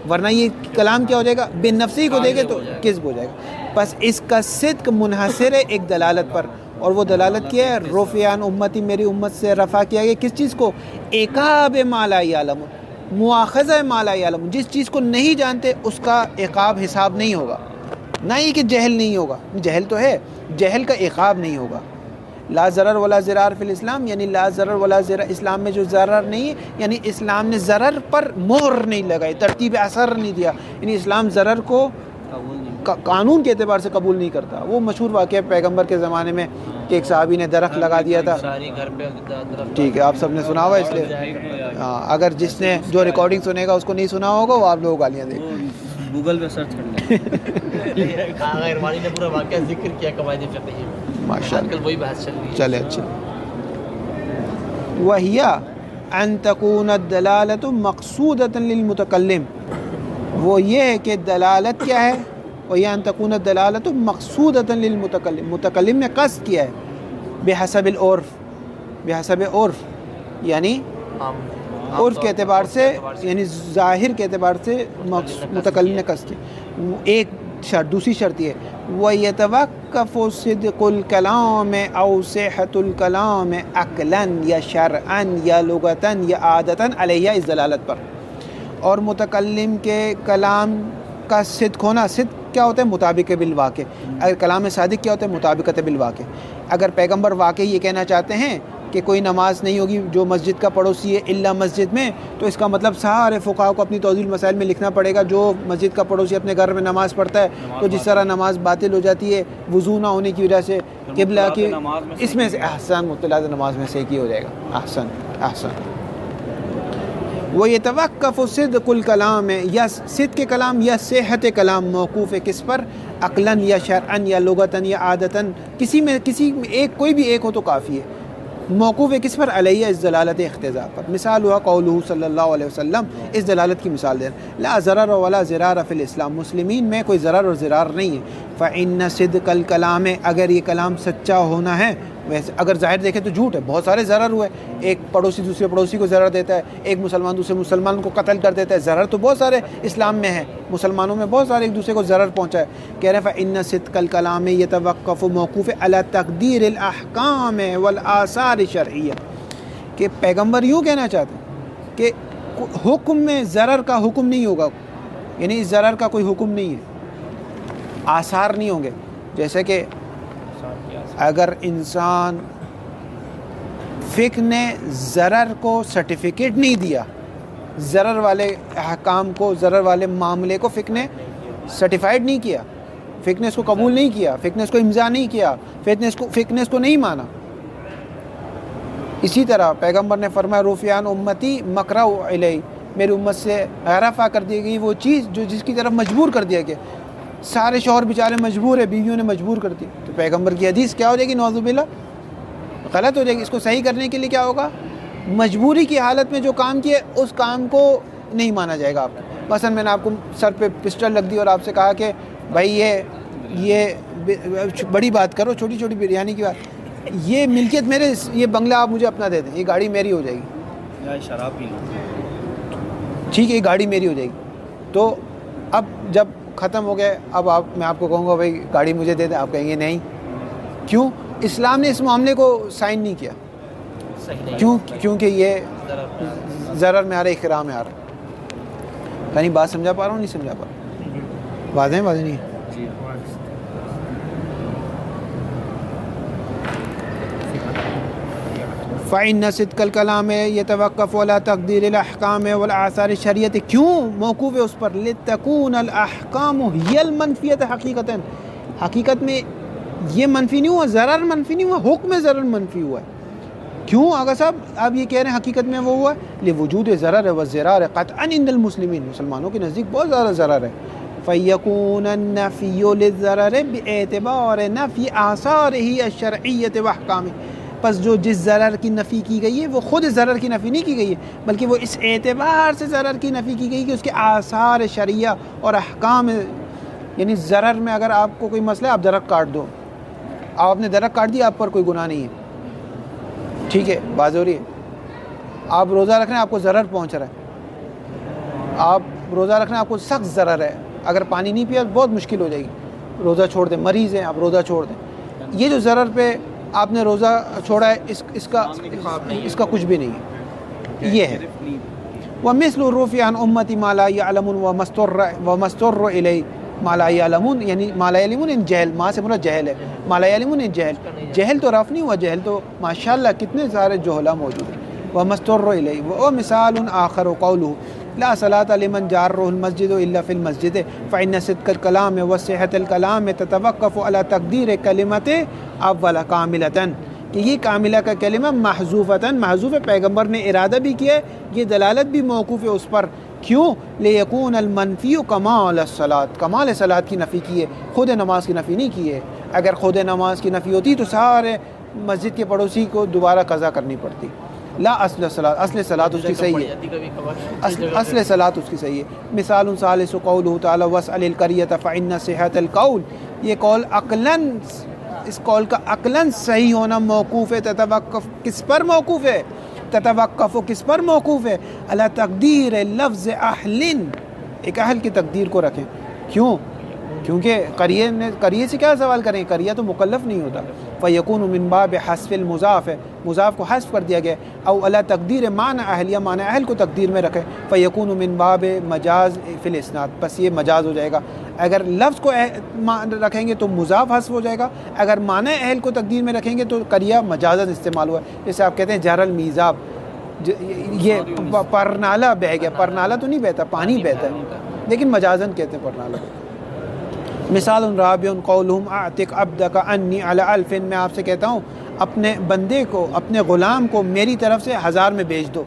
ورنہ یہ کلام کیا ہو جائے گا؟ بے نفسی کو دے گے تو کذب ہو جائے گا. بس اس کا صدق منحصر ہے ایک دلالت پر، اور وہ دلالت کیا ہے؟ رفع عن امتی، میری امت سے رفع کیا گیا کس چیز کو؟ عقاب ما لا یعلمون، مواخذہ ما لا یعلمون، جس چیز کو نہیں جانتے اس کا عقاب حساب نہیں ہوگا. نہ ہی کہ جہل نہیں ہوگا، جہل تو ہے، جہل کا عقاب نہیں ہوگا. لا ضرر ولا زرار فی الاسلام، یعنی لا ضرر ولا زرار، اسلام میں جو ضرر نہیں ہے، یعنی اسلام نے ضرر پر مہر نہیں لگائی، ترتیب اثر نہیں دیا، یعنی اسلام ضرر کو قانون کے اعتبار سے قبول نہیں کرتا. وہ مشہور واقعہ پیغمبر کے زمانے میں کہ ایک صحابی نے درخت لگا دیا تھا، ٹھیک ہے، آپ سب نے سنا ہوا، اس لیے اگر جس نے جو ریکارڈنگ سنے گا اس کو نہیں سنا ہوگا، وہ آپ لوگوں کو گالیاں دے گا. گوگل پہ سرچ کر لیں. ارمانی نے پورا واقعہ ذکر کیا قواعد فقہیہ میں، ماشاء آج کل وہی بحث چل رہی ہے. چلے اچھا. وہی ان تکون الدلالۃ مقصودۃ للمتکلم، وہ یہ ہے کہ دلالت کیا ہے؟ وہی ان تکون الدلالۃ مقصودۃ للمتکلم، متکلم نے قصد کیا ہے بحسب العرف، بحسب عرف یعنی عرف کے اعتبار سے، یعنی ظاہر کے اعتبار سے متکلم نے قصد کیا. ایک شرط، دوسری شرط یہ وَيَتَوَقَّفُ صِدْقُ الْكَلَامِ أَوْ صِحَّةُ الْكَلَامِ عَقْلًا یا شرعًا یا لغتًا یا عادتًا علیہ، اس دلالت پر. اور متکلم کے کلام کا صدق ہونا، صدق کیا ہوتا ہے؟ مطابق بالواقع. اگر کلام صادق کیا ہوتا ہے؟ مطابقت بالواقع. اگر پیغمبر واقعی یہ کہنا چاہتے ہیں کہ کوئی نماز نہیں ہوگی جو مسجد کا پڑوسی ہے الا مسجد میں، تو اس کا مطلب سارے فقہاء کو اپنی توضیح المسائل میں لکھنا پڑے گا، جو مسجد کا پڑوسی اپنے گھر میں نماز پڑھتا ہے تو جس طرح نماز باطل ہو جاتی ہے وضو نہ ہونے کی وجہ سے، قبلہ کی اس میں سے احسن مطلع نماز میں سے ایک ہی ہو جائے گا. احسن. وَيَتَوَقَّفُ صِدْقُ الْكَلَامِ یا صدق کلام یا صحت کلام موقوف ہے کس پر؟ عقلاً یا شرعاً یا لغتاً یا عادتاً، کسی میں ایک کوئی بھی ایک ہو تو کافی ہے. موقوف ہے کس پر؟ علیہ اس دلالت اقتضاء پر. مثال ہوا قولہ صلی اللہ علیہ وسلم، اس دلالت کی مثال دیں. لا ضرر ولا ضرار فی الاسلام، مسلمین میں کوئی ضرر اور ضرار نہیں ہے. فإن صدق الکلام، اگر یہ کلام سچا ہونا ہے، ویسے اگر ظاہر دیکھیں تو جھوٹ ہے، بہت سارے ضرر ہوئے. ایک پڑوسی دوسرے پڑوسی کو ضرر دیتا ہے، ایک مسلمان دوسرے مسلمان کو قتل کر دیتا ہے. ضرر تو بہت سارے اسلام میں ہے، مسلمانوں میں بہت سارے ایک دوسرے کو ضرر پہنچا ہے. کہہ رہے ہیں فإن صدق الکلام یتوقف موقوف علی تقدیر الاحکام والآثار الشرعیہ، کہ پیغمبر یوں کہنا چاہتے ہیں کہ حکم میں ضرر کا حکم نہیں ہوگا، یعنی اس ضرر کا کوئی حکم نہیں ہے، آثار نہیں ہوں گے. جیسے کہ اگر انسان فقہ نے ضرر کو سرٹیفکیٹ نہیں دیا، ضرر والے احکام کو، ضرر والے معاملے کو فقہ نے سرٹیفائیڈ نہیں کیا، فقہ نے اس کو قبول نہیں کیا، فقہ نے اس کو امضا نہیں کیا، فقہ نے اس کو نہیں مانا. اسی طرح پیغمبر نے فرمایا رفیان امتی مکرہ علیہ، میری امت سے غرفہ کر دی گئی وہ چیز جو جس کی طرف مجبور کر دیا گیا. سارے شوہر بیچارے مجبور ہیں، بیویوں نے مجبور کر دی، تو پیغمبر کی حدیث کیا ہو جائے گی؟ نعوذ باللہ غلط ہو جائے گی. اس کو صحیح کرنے کے لیے کیا ہوگا؟ مجبوری کی حالت میں جو کام کیے اس کام کو نہیں مانا جائے گا. آپ کو مثلا میں نے آپ کو سر پہ پسٹل رکھ دی اور آپ سے کہا کہ بھائی یہ بڑی بات کرو، چھوٹی چھوٹی بریانی کی بات، یہ ملکیت میرے، یہ بنگلہ آپ مجھے اپنا دے دیں، یہ گاڑی میری ہو جائے گی. یا شراب پی ٹھیک ہے، یہ گاڑی میری ہو جائے گی. تو اب جب ختم ہو گئے، اب میں آپ کو کہوں گا بھائی گاڑی مجھے دے دیں، آپ کہیں گے نہیں. کیوں؟ اسلام نے اس معاملے کو سائن نہیں کیا. کیونکہ یہ ضرر میں آ رہا ہے، احرام میں آ رہا ہے. یعنی بات سمجھا پا رہا ہوں نہیں سمجھا پا رہا ہوں؟ واضح نہیں ہے. فإن صدق الکلام یتوقف علی تقدیر الاحکام والآثار الشرعیۃ، کیوں موقوف ہے اس پر؟ لتکون الاحکام ہی المنفیۃ حقیقتاً، حقیقت میں یہ منفی نہیں ہوا، ضرر منفی نہیں ہوا، حکم ضرر منفی ہوا ہے. کیوں آغا صاحب آپ یہ کہہ رہے ہیں حقیقت میں وہ ہوا ہے؟ لوجود ضرر و ضرار قطعاً عند المسلمین، مسلمانوں کے نزدیک بہت زیادہ ضرر ہے. فیکون النفی للضرر باعتبار نفی آثارہ الشرعیۃ واحکامہ، پس جو جس ضرر کی نفی کی گئی ہے وہ خود ضرر کی نفی نہیں کی گئی ہے، بلکہ وہ اس اعتبار سے ضرر کی نفی کی گئی کہ اس کے آثار شرعیہ اور احکام. یعنی ضرر میں اگر آپ کو کوئی مسئلہ ہے، آپ درخت کاٹ دو، آپ نے درخت کاٹ دیا، آپ پر کوئی گناہ نہیں ہے، ٹھیک ہے، بات ہو رہی ہے. آپ روزہ رکھ رہے ہیں، آپ کو ضرر پہنچ رہا ہے، آپ روزہ رکھ رہے ہیں، آپ کو سخت ضرر ہے، اگر پانی نہیں پیا بہت مشکل ہو جائے گی، روزہ چھوڑ دیں. مریض ہیں، آپ روزہ چھوڑ دیں. یہ جو ضرر پہ آپ نے روزہ چھوڑا ہے، اس کا کچھ بھی نہیں ہے. یہ ہے وَمِثْلُ الرُّفْعِ عَنْ أُمَّتِ مَا لَا يَعْلَمُونَ وَمَسْتُرَّ إِلَيْهِ مَا لَا يَعْلَمُونَ، یعنی ما لا يعلمون ان جہل، ماں سے مراد جہل ہے، ما لا يعلمون ان جہل، جہل تو رفع نہیں ہوا، جہل تو ماشاءاللہ کتنے سارے جہلا موجود ہیں. وَمَسْتُرَّ إِلَيْهِ وَمِثَالٌ آخر قَوْلُهُ لا صلاة لمن جاره المسجد إلا في المسجد فإن صدق الكلام وصحة الكلام تتوقف على تقدیر کلمت اول کاملتاً، کہ یہ کاملہ کا کلمہ محذوفتاً محذوف ہے، پیغمبر نے ارادہ بھی کیا ہے، یہ دلالت بھی موقوف ہے اس پر. کیوں؟ لیکون المنفی کمال الصلاۃ، کمال صلاۃ کی نفی کی ہے، خود نماز کی نفی نہیں کی ہے. اگر خود نماز کی نفی ہوتی تو سارے مسجد کے پڑوسی کو دوبارہ قضا کرنی پڑتی. لا اصل صلاۃ، اصل صلاۃ اس کی صحیح ہے، اصل صلاۃ اس کی صحیح ہے. مثال ثالث قولہ تعالی واسأل القریۃ فإن صحۃ القول، یہ قول عقلاً، اس قول کا عقلاً صحیح ہونا موقوف ہے. تتوقف کس پر موقوف ہے؟ تتوقف کس پر موقوف ہے؟ علی تقدیر لفظ اہل، ایک اہل کی تقدیر کو رکھیں. کیوں؟ کیونکہ قریے سے کیا سوال کریں؟ قریہ تو مکلف نہیں ہوتا. فیکون من باب حذف المضاف، مضاف کو حذف کر دیا گیا. او علی تقدیر معنی اہل، یا معنی اہل کو تقدیر میں رکھیں. فیکون من باب مجاز فی الاسناد، بس یہ مجاز ہو جائے گا. اگر لفظ کو رکھیں گے تو مضاف حذف ہو جائے گا، اگر معنی اہل کو تقدیر میں رکھیں گے تو قریہ مجازاً استعمال ہوا. جیسے آپ کہتے ہیں جہر المیزاب، یہ پرنالہ بہہ گیا، پرنالہ تو نہیں بہتا، پانی بہتا ہے، لیکن مجازاً کہتے ہیں پرنالہ. مثال رابع قولہم اعتق عبدک انی علی الف، میں آپ سے کہتا ہوں اپنے بندے کو، اپنے غلام کو میری طرف سے 1000 میں بیچ دو.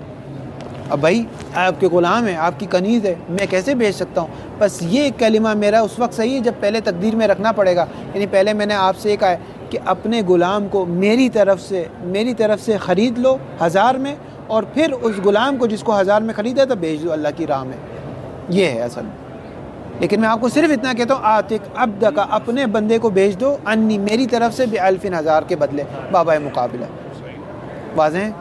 اب بھائی آپ کے غلام ہیں، آپ کی کنیز ہے، میں کیسے بھیج سکتا ہوں؟ بس یہ کلمہ میرا اس وقت صحیح ہے جب پہلے تقدیر میں رکھنا پڑے گا، یعنی پہلے میں نے آپ سے یہ کہا ہے کہ اپنے غلام کو میری طرف سے خرید لو 1000 میں، اور پھر اس غلام کو جس کو 1000 میں خریدا تو بھیج دو اللہ کی راہ میں. یہ ہے اصل. لیکن میں آپ کو صرف اتنا کہتا ہوں آتک عبد کا، اپنے بندے کو بھیج دو انی میری طرف سے ب1000 1000 کے بدلے بابا مقابلہ. واضح ہے؟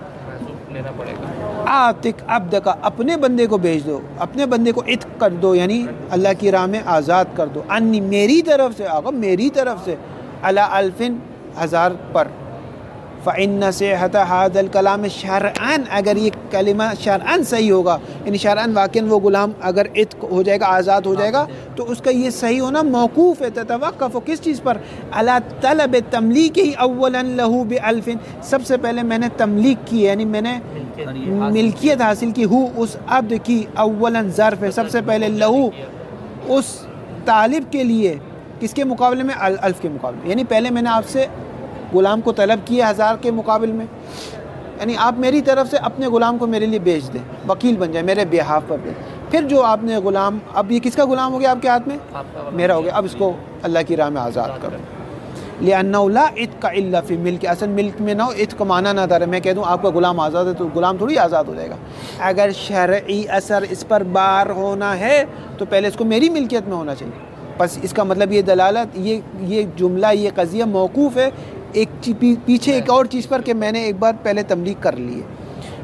لینا پڑے گا. آتک عبد کا، اپنے بندے کو بھیج دو، اپنے بندے کو عتق کر دو، یعنی اللہ کی راہ میں آزاد کر دو. انی میری طرف سے، آقا میری طرف سے، علی 1000 پر. فإن صحة هذا الكلام شرعاً، اگر یہ کلمہ شرعاً صحیح ہوگا، یعنی شرعاً واقعاً وہ غلام اگر عتق ہو جائے گا، آزاد ہو جائے گا، تو اس کا یہ صحیح ہونا موقوف ہے. تتوقف کس چیز پر؟ علی طلب تملیکہ اولاً لہ ب1000، سب سے پہلے میں نے تملیک کی، یعنی میں نے ملکیت حاصل کی، ہو اس عبد کی، اولاً ظرف ہے سب سے پہلے، لہو اس طالب کے لیے، کس کے مقابلے میں؟ الف کے مقابلے. یعنی پہلے میں نے آپ سے غلام کو طلب کیا 1000 کے مقابل میں، یعنی آپ میری طرف سے اپنے غلام کو میرے لیے بیچ دیں، وکیل بن جائے میرے بیہاف پر دیں. پھر جو آپ نے غلام، اب یہ کس کا غلام ہو گیا آپ کے ہاتھ میں؟ میرا ہو گیا. اب اس کو اللہ کی راہ میں آزاد کرو. لِأَنَّهُ لَا عِتْقَ إِلَّا فِي مِلْكِ، اصل ملک میں نہ ہو، عتق مانا نہ دارے. میں کہہ دوں آپ کا غلام آزاد ہے تو غلام تھوڑی آزاد ہو جائے گا. اگر شرعی اثر اس پر بار ہونا ہے تو پہلے اس کو میری ملکیت میں ہونا چاہیے. بس اس کا مطلب یہ دلالت، یہ جملہ، یہ قضیہ موقوف ہے ایک پیچھے ایک اور چیز پر کہ میں نے ایک بار پہلے تملیک کر لی ہے.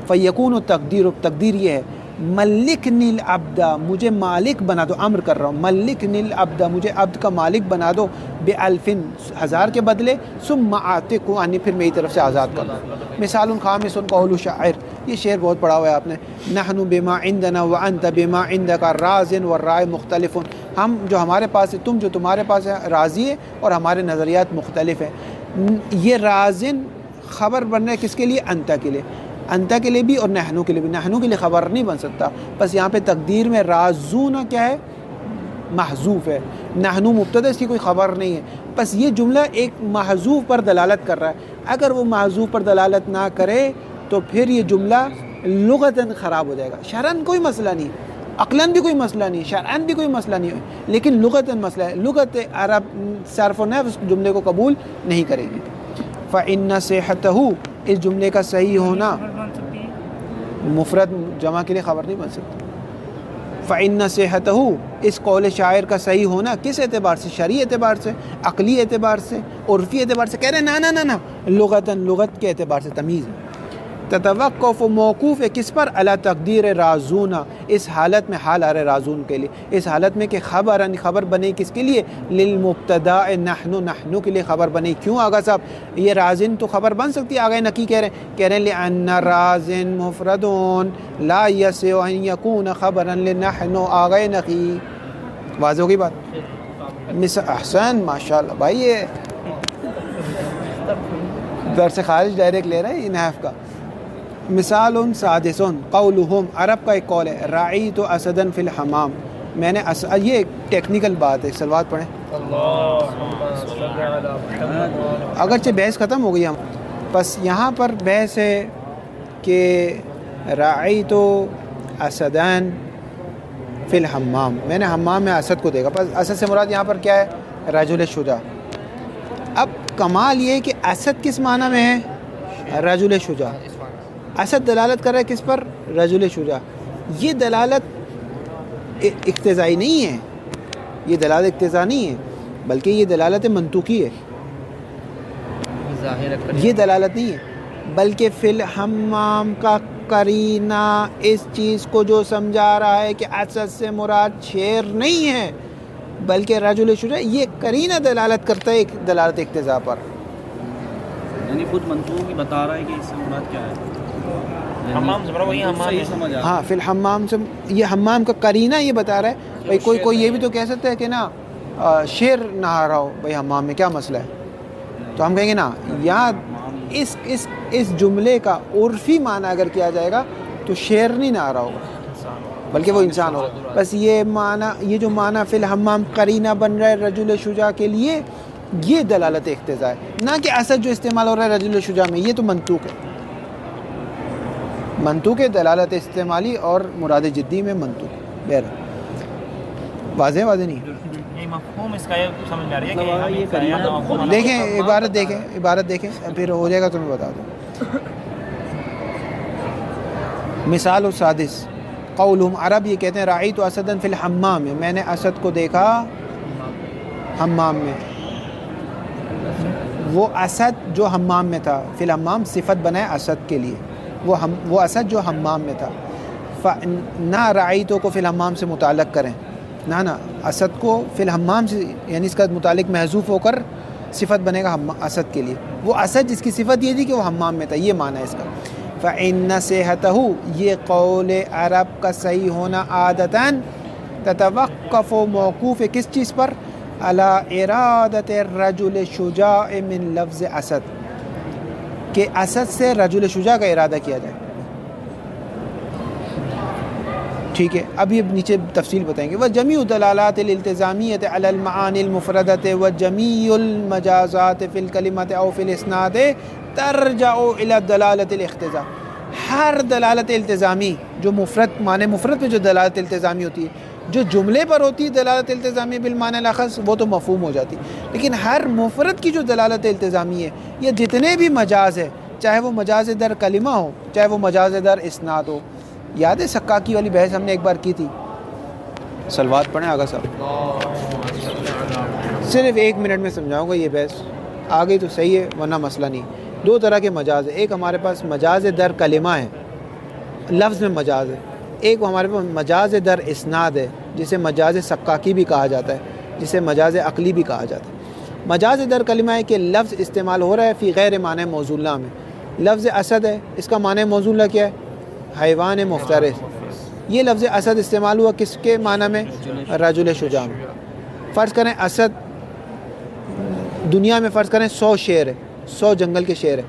فیکون تقدیر یہ ہے، ملکنی العبد، مجھے مالک بنا دو، امر کر رہا ہوں، ملکنی العبد، مجھے عبد کا مالک بنا دو، ب1000 1000 کے بدلے، ثم اعتق، یعنی پھر میری طرف سے آزاد کر دو. مثال خامس قول شاعر، یہ شعر بہت پڑھا ہوا ہے آپ نے. نحن بما عندنا وانت بما عندك راز والرائے مختلف، ہم جو ہمارے پاس ہے، تم جو تمہارے پاس ہے، راضی ہے اور ہمارے نظریات مختلف ہیں. یہ رازن خبر بننا ہے کس کے لیے؟ انتا کے لیے، انتا کے لیے بھی اور نحنو کے لیے بھی. نحنو کے لیے خبر نہیں بن سکتا. بس یہاں پہ تقدیر میں رازون کیا ہے؟ محذوف ہے. نحنو مبتدا، اس کی کوئی خبر نہیں ہے. بس یہ جملہ ایک محذوف پر دلالت کر رہا ہے. اگر وہ محذوف پر دلالت نہ کرے تو پھر یہ جملہ لغتاً خراب ہو جائے گا. شرعاً کوئی مسئلہ نہیں، عقلاً بھی کوئی مسئلہ نہیں، شرعاً بھی کوئی مسئلہ نہیں ہے، لیکن لغتاً مسئلہ ہے. لغت عرب صرف و نحو اس جملے کو قبول نہیں کرے گی. فإن صحتہ، اس جملے کا صحیح ہونا، مفرد جمع کے لیے خبر نہیں بن سکتا. فإن صحتہ، اس قول شاعر کا صحیح ہونا کس اعتبار سے؟ شرعی اعتبار سے، عقلی اعتبار سے، عرفی اعتبار سے. کہہ رہے ہیں نا لغتاً، لغت کے اعتبار سے تمیز ہے. تتوقف، موقوف ہے کس پر؟ علی تقدیر رازون، اس حالت میں، حال آ رہے رازون کے لیے، اس حالت میں کہ خبر بنے کس کے لیے؟ للمبتدا نحن کے لیے خبر بنے. کیوں آغا صاحب؟ یہ رازن تو خبر بن سکتی ہے. آگے نکی کہہ رہے ہیں لأن رازن مفردون لا یسع ان یکون خبرا لنحن. آگے نکی واضح ہوگی بات. احسن، ماشاءاللہ بھائی، یہ درس خارج ڈائریکٹ لے رہے ہیں یہ نحو کا. مثال سادس قولہم، عرب کا ایک قول ہے، رعیت اسدا فی الحمام، میں نے یہ ٹیکنیکل بات ہے، صلوات پڑھیں. اگرچہ بحث ختم ہو گئی ہم، بس یہاں پر بحث ہے کہ رعیت اسدان فی الحمام، میں نے حمام میں اسد کو دیکھا. بس اسد سے مراد یہاں پر کیا ہے؟ رجل شجاع. اب کمال یہ ہے کہ اسد کس معنی میں ہے؟ رجل شجاع. اسد دلالت کر رہا ہے کس پر؟ رجل شجاع. یہ دلالت اقتضائی نہیں ہے، یہ دلالت اقتضا نہیں ہے، بلکہ یہ دلالت منطوقی ہے. یہ دلالت نہیں ہے، بلکہ فی الحمام کا قرینہ اس چیز کو جو سمجھا رہا ہے کہ اسد سے مراد شیر نہیں ہے بلکہ رجل شجاع، یہ قرینہ دلالت کرتا ہے ایک دلالت اقتضا پر. یعنی خود منطوق ہی بتا رہا ہے کہ اس سے مراد کیا ہے. حمام سے وہی حمام ہے. ہاں، فی الحمام سے یہ حمام کا قرینہ یہ بتا رہا ہے. بھائی کوئی یہ بھی تو کہہ سکتا ہے کہ نا شیر نہا رہا ہو بھائی حمام میں، کیا مسئلہ ہے؟ تو ہم کہیں گے نا یہاں اس جملے کا عرفی معنی اگر کیا جائے گا تو شیر نہیں نہا رہا ہوگا بلکہ وہ انسان ہوگا. بس یہ معنی، یہ جو معنی فی الحمام قرینہ بن رہا ہے رجل شجاع کے لیے، یہ دلالت اقتضا ہے، نہ کہ اسد جو استعمال ہو رہا ہے رجل شجاع میں، یہ تو منطوق ہے. منطوق دلالت استعمالی اور مراد جدی میں منطوق. بہر واضح نہیں. یہ مفہوم اس کا یہ سمجھ میں آ رہی ہے مطلب یہ کہ کلمہ دیکھیں عبارت دیکھیں پھر ہو جائے گا تمہیں بتا دوں. مثال السادس قولہم، عرب یہ کہتے ہیں رأیت اسدا فی الحمام، میں نے اسد کو دیکھا حمام میں. وہ اسد جو حمام میں تھا، فی الحمام صفت بنائے اسد کے لیے، وہ اسد جو حمام میں تھا. نہ رأیتو کو فی الحمام سے متعلق کریں، نہ اسد کو فی الحمام سے، یعنی اس کا متعلق محذوف ہو کر صفت بنے گا اسد کے لیے. وہ اسد جس کی صفت یہ تھی کہ وہ حمام میں تھا، یہ معنی ہے اس کا. فَإِنَّ صِحَتَهُ، یہ قول عرب کا صحیح ہونا عادتاً تتوقف و موقوف ہے کس چیز پر؟ علی ارادت الرجل شجاع من لفظ اسد، کہ اسد سے رجل شجاع کا ارادہ کیا جائے. ٹھیک ہے، اب یہ نیچے تفصیل بتائیں گے. وَجَمِيعُ الدَّلَالَاتِ الِالْتِزَامِيَّةِ عَلَى الْمَعَانِي الْمُفْرَدَةِ وَجَمِيعُ الْمَجَازَاتِ فِي الْكَلِمَةِ أَوْ فِي الْإِسْنَادِ ترجع إلى الدلالة الاقتضاء. ہر دلالت التزامی جو مفرد، معنی مفرد پہ جو دلالت التزامی ہوتی ہے، جو جملے پر ہوتی ہے دلالت التزامی بالمعنی الاخص، وہ تو مفہوم ہو جاتی. لیکن ہر مفرد کی جو دلالت التزامی ہے، یہ جتنے بھی مجاز ہے، چاہے وہ مجاز در کلمہ ہو، چاہے وہ مجاز در اسناد ہو. یاد ہے سکاکی والی بحث ہم نے ایک بار کی تھی؟ صلوات پڑھیں آگا صاحب. صرف 1 منٹ میں سمجھاؤں گا یہ بحث، آگے تو صحیح ہے ورنہ مسئلہ نہیں. 2 طرح کے مجاز ہیں. ایک ہمارے پاس مجاز در کلمہ ہے، لفظ میں مجاز ہے. ایک ہمارے پاس مجاز در اسناد ہے، جسے مجاز سکاکی بھی کہا جاتا ہے، جسے مجاز عقلی بھی کہا جاتا ہے. مجاز در کلمہ ہے کہ لفظ استعمال ہو رہا ہے فی غیر معنی موصولہ میں. لفظ اسد ہے، اس کا معنی موصولہ کیا ہے؟ حیوان مفترس. یہ لفظ اسد استعمال ہوا کس کے معنی میں؟ رجل شجاع میں. فرض کریں اسد، دنیا میں فرض کریں 100 شیر ہے، 100 جنگل کے شیر ہے،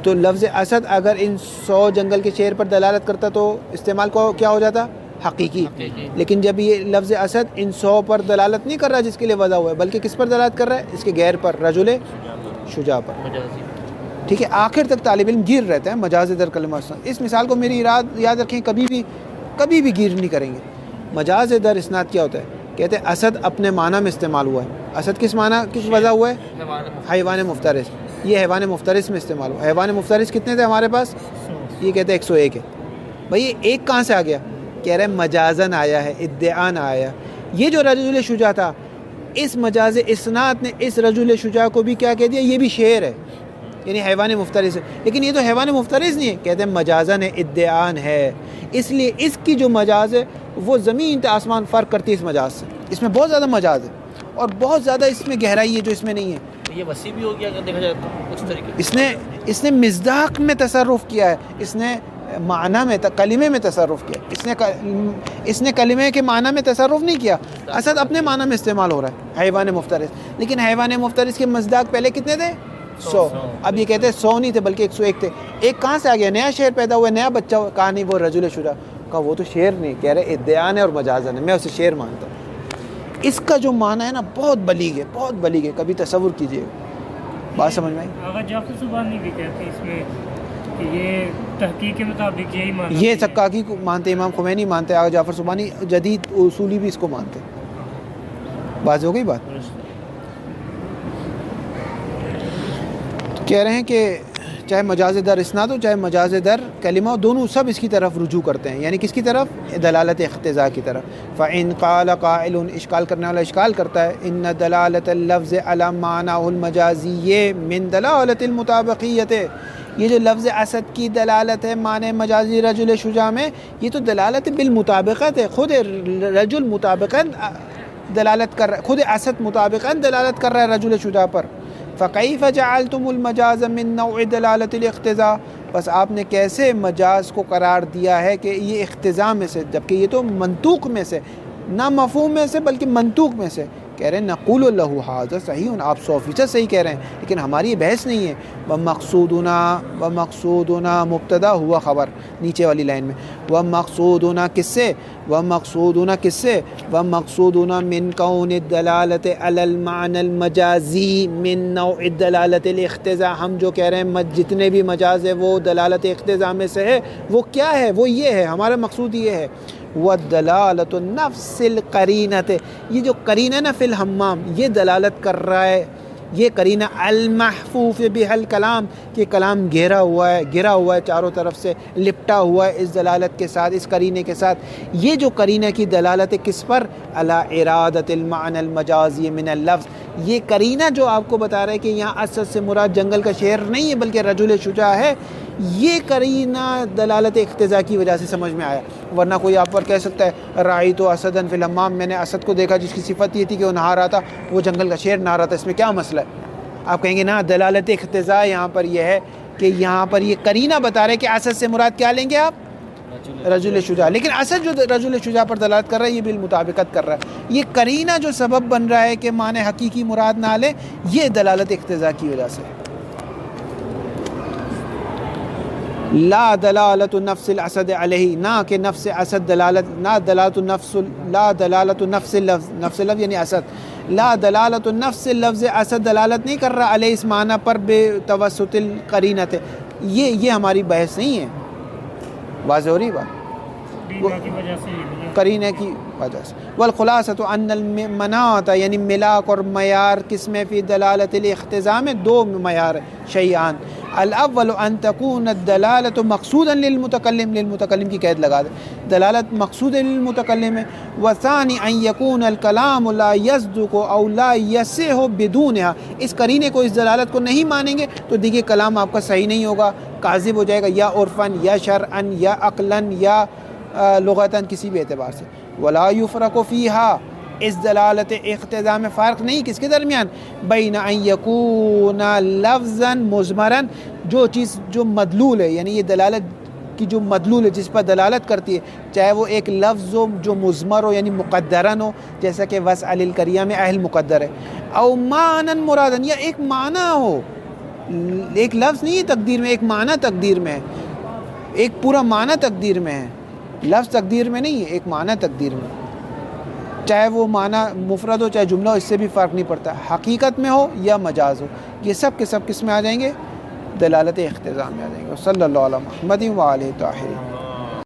تو لفظ اسد اگر ان 100 جنگل کے شیر پر دلالت کرتا تو استعمال کو کیا ہو جاتا؟ حقیقی. لیکن جب یہ لفظ اسد ان 100 پر دلالت نہیں کر رہا جس کے لیے وضع ہوا ہے، بلکہ کس پر دلالت کر رہا ہے؟ اس کے غیر پر، رجل شجاع پر. ٹھیک ہے، آخر تک طالب علم گیر رہتا ہے مجاز در کلمہ. اس مثال کو میری یاد رکھیں، کبھی بھی گیر نہیں کریں گے. مجاز در اسناد کیا ہوتا ہے؟ کہتے ہیں اسد اپنے معنی میں استعمال ہوا ہے. اسد کس معنی کس وضع ہوا ہے؟ حیوان مفترس. یہ حیوان مفترس میں استعمال ہوا. حیوان مفترس کتنے تھے ہمارے پاس؟ یہ کہتے ہیں 101 ہے. بھائی ایک کہاں سے آ گیا؟ کہہ رہے ہیں مجازن آیا ہے، ادعان آیا. یہ جو رجل شجاع تھا، اس مجاز اسناد نے اس رجل شجاع کو بھی کیا کہہ دیا؟ یہ بھی شعر ہے، یعنی حیوان مفترس ہے. لیکن یہ تو حیوان مفترس نہیں ہے، کہتے ہیں مجازن ہے، ادعان ہے. اس لیے اس کی جو مجاز ہے وہ زمین تا آسمان فرق کرتی ہے اس مجاز سے. اس میں بہت زیادہ مجاز ہے اور بہت زیادہ اس میں گہرائی ہے جو اس میں نہیں ہے. یہ وسیع بھی ہو گیا اگر دیکھا جائے تو کچھ طریقے. اس نے مصداق میں تصرف کیا ہے، اس نے معنی میں کلمے میں تصرف کیا. اس نے کلمے کے معنی میں تصرف نہیں کیا. اسد اپنے معنی میں استعمال ہو رہا ہے، حیوان مفترس. لیکن حیوان مفترس کے مصداق پہلے کتنے تھے؟ 100. اب یہ کہتے ہیں 100 نہیں تھے بلکہ 101 تھے. ایک کہاں سے آ گیا؟ نیا شعر پیدا ہوا، نیا بچہ. کہا نہیں وہ رجل شجاع کا، وہ تو شعر نہیں. کہہ رہے ادعان ہے اور مجازن ہے، میں اسے شعر مانتا ہوں. اس کا جو معنی ہے نا بہت بلیغ ہے، بہت بلیغ ہے. کبھی تصور کیجئے، بات سمجھ میں آئی؟ آغا جعفر سبحانی بھی کہتے ہیں اس میں کہ یہ تحقیق کے مطابق یہی معنی. یہ سکاکی کو مانتے، امام خمینی مانتے، آغا جعفر سبحانی جدید اصولی بھی اس کو مانتے. بات ہو گئی بات. کہہ رہے ہیں کہ چاہے مجاز در اسناد ہو چاہے مجاز در کلمہ ہو، دونوں سب اس کی طرف رجوع کرتے ہیں. یعنی کس کی طرف؟ دلالت اقتضاء کی طرف. فَإِن قَالَ قَائِلٌ، اشکال کرنے والا اشکال کرتا ہے، ان دلالت اللفظ علی معناه المجازی من دلالت المطابقیت. یہ جو لفظ اسد کی دلالت ہے معنی مجازی رجل شجاع میں، یہ تو دلالت بالمطابقت ہے. خود رجل مطابقاً دلالت کر رہا ہے، خود اسد مطابقاً دلالت کر رہا ہے رجل شجاع پر. فَكَيْفَ جَعَلْتُمُ الْمَجَازَ مِن نَوْعِ دَلَالَةِ الْاقْتِضَاء، بس آپ نے کیسے مجاز کو قرار دیا ہے کہ یہ اقتضاء میں سے، جبکہ یہ تو منطوق میں سے، نہ مفہوم میں سے بلکہ منطوق میں سے. کہہ رہے ہیں نقول لہ ھذا صحیح، آپ 100% صحیح کہہ رہے ہیں، لیکن ہماری یہ بحث نہیں ہے. وَمَقْصُودُنَا مُبْتَدَا ہوا خبر، نیچے والی لائن میں. ومقصودنا کس سے ومقصودنا کس سے ومقصودنا من کون الدلالت علی المعنى المجازی من نوع الدلالت الاقتضاء. ہم جو کہہ رہے ہیں جتنے بھی مجاز ہے وہ دلالت اقتضاء میں سے ہے. وہ کیا ہے؟ وہ یہ ہے، ہمارا مقصود یہ ہے وَالدَّلَالَةُ نَفْسِ الْقَرِينَةِ. یہ جو قرینہ نا فی الحمام، یہ دلالت کر رہا ہے، یہ قرینہ المحفوف بها الکلام، کہ کلام گھیرا ہوا ہے چاروں طرف سے، لپٹا ہوا ہے اس دلالت کے ساتھ، اس قرینے کے ساتھ. یہ جو قرینہ کی دلالت ہے کس پر؟ علی ارادۃ المعنى المجازی من اللفظ. یہ قرینہ جو آپ کو بتا رہا ہے کہ یہاں اسد سے مراد جنگل کا شیر نہیں ہے بلکہ رجل شجاع ہے، یہ قرینہ دلالت اقتضاء کی وجہ سے سمجھ میں آیا. ورنہ کوئی آپ پر کہہ سکتا ہے رأیت اسدا فی الحمام، میں نے اسد کو دیکھا جس کی صفت یہ تھی کہ وہ نہا رہا تھا، وہ جنگل کا شیر نہا رہا تھا، اس میں کیا مسئلہ ہے؟ آپ کہیں گے نا دلالت اقتضاء یہاں پر یہ ہے کہ یہاں پر یہ قرینہ بتا رہے کہ اسد سے مراد کیا لیں گے آپ؟ رجل شجاع. لیکن اسد جو رجل شجاع پر دلالت کر رہا ہے یہ بالمطابقت کر رہا ہے. یہ قرینہ جو سبب بن رہا ہے کہ معنی حقیقی مراد نہ لے، یہ دلالت اقتضاء کی وجہ سے. لا دلالت نفس الاسد علیہ، نہ کہ نفس اسد دلالت، نہ دلالت نفس، لا دلالت نفس اللفظ، نفس اللفظ یعنی اسد، لا دلالت نفس اللفظ اسد دلالت نہیں کر رہا علیہ اس معنی پر بے توسط القرینۃ. یہ ہماری بحث نہیں ہے. واضح ہو رہی بات؟ کی وجہ سے قرینے کی وجہ سے. والخلاصۃ ان المناط یعنی ملاک اور معیار کس میں فی دلالت الاقتضاء میں دو معیار شیئان. الاول ان تكون الدلالۃ مقصودا للمتکلم کی قید لگا دے، دلالت مقصود للمتکلم ہے. والثانی ان يكون الكلام لا يصدق او لا يصح بدونها. اس قرینے کو، اس دلالت کو نہیں مانیں گے تو دیکھیے کلام آپ کا صحیح نہیں ہوگا، کاذب ہو جائے گا، یا عرفاً یا شرعاً یا عقلاً یا لغتاً، کسی بھی اعتبار سے. ولا يفرق فيها، اس دلالت اقتضاء میں فرق نہیں کس کے درمیان؟ بین ان یکون لفظا مضمرا، جو چیز جو مدلول ہے، یعنی یہ دلالت کی جو مدلول ہے جس پر دلالت کرتی ہے، چاہے وہ ایک لفظ ہو جو مضمر ہو یعنی مقدرن ہو، جیسا کہ وسع للقریہ میں اہل مقدر ہے، او معنی مرادن، یا ایک معنی ہو، ایک لفظ نہیں ہے تقدیر میں، ایک معنی تقدیر میں ہے، ایک پورا معنی تقدیر میں ہے، لفظ تقدیر میں نہیں ہے، ایک معنی تقدیر میں. چاہے وہ معنی مفرد ہو چاہے جملہ ہو، اس سے بھی فرق نہیں پڑتا، حقیقت میں ہو یا مجاز ہو، یہ سب کے سب کس میں آ جائیں گے؟ دلالت اقتضاء میں آ جائیں گے. صلی اللہ علیہ محمد و آلہ طاہرین.